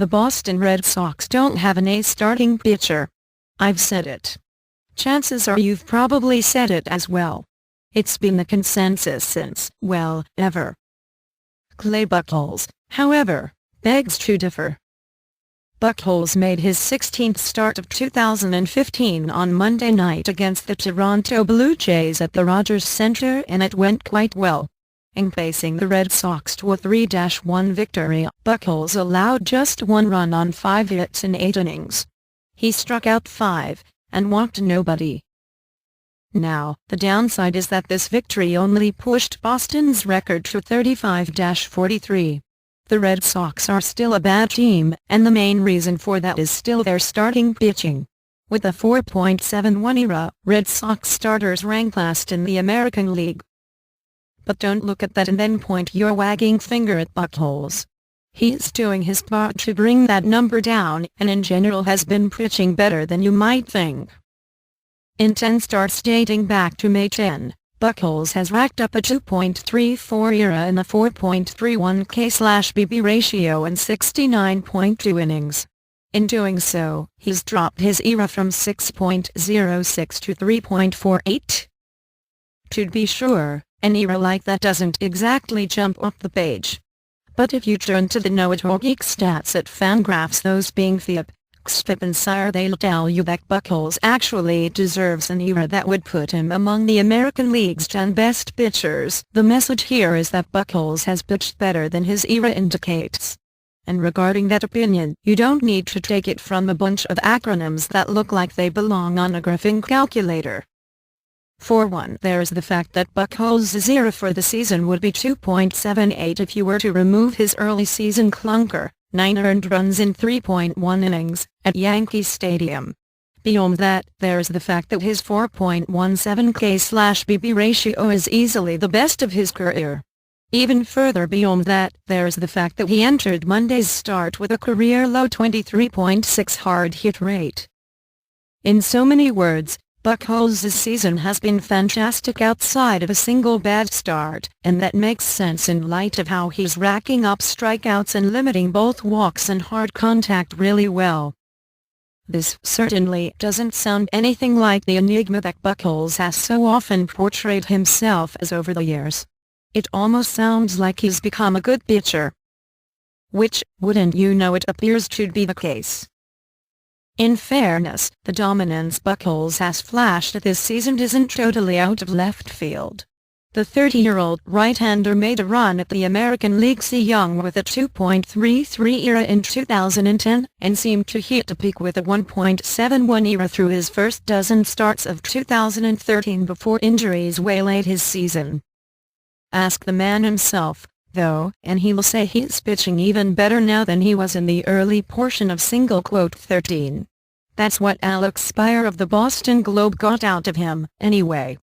The Boston Red Sox don't have an ace starting pitcher. I've said it. Chances are you've probably said it as well. It's been the consensus since, well, ever. Clay Buchholz, however, begs to differ. Buchholz made his 16th start of 2015 on Monday night against the Toronto Blue Jays at the Rogers Center, and it went quite well. In pacing the Red Sox to a 3-1 victory, Buchholz allowed just 1 run on 5 hits in 8 innings. He struck out 5, and walked nobody. Now, the downside is that this victory only pushed Boston's record to 35-43. The Red Sox are still a bad team, and the main reason for that is still their starting pitching. With a 4.71 ERA, Red Sox starters rank last in the American League. But don't look at that and then point your wagging finger at Buchholz. He's doing his part to bring that number down, and in general has been pitching better than you might think. In 10 starts dating back to May 10, Buchholz has racked up a 2.34 ERA and a 4.31 K/BB ratio in 69.2 innings. In doing so, he's dropped his ERA from 6.06 to 3.48. To be sure, an ERA like that doesn't exactly jump off the page. But if you turn to the know-it-all geek stats at Fangraphs, those being FIP, XFIP and SIRE, they'll tell you that Buchholz actually deserves an ERA that would put him among the American League's 10 best pitchers. The message here is that Buchholz has pitched better than his ERA indicates. And regarding that opinion, you don't need to take it from a bunch of acronyms that look like they belong on a graphing calculator. For one, there's the fact that Buchholz's ERA for the season would be 2.78 if you were to remove his early season clunker, 9 earned runs in 3.1 innings, at Yankee Stadium. Beyond that, there's the fact that his 4.17 K/BB ratio is easily the best of his career. Even further beyond that, there's the fact that he entered Monday's start with a career-low 23.6 hard hit rate. In so many words, Buchholz's season has been fantastic outside of a single bad start, and that makes sense in light of how he's racking up strikeouts and limiting both walks and hard contact really well. This certainly doesn't sound anything like the enigma that Buchholz has so often portrayed himself as over the years. It almost sounds like he's become a good pitcher. Which, wouldn't you know it, appears to be the case. In fairness, the dominance Buchholz has flashed this season isn't totally out of left field. The 30-year-old right-hander made a run at the American League Cy Young with a 2.33 ERA in 2010, and seemed to hit a peak with a 1.71 ERA through his first dozen starts of 2013 before injuries waylaid his season. Ask the man himself, though, and he'll say he's pitching even better now than he was in the early portion of '13. That's what Alex Spire of the Boston Globe got out of him, anyway.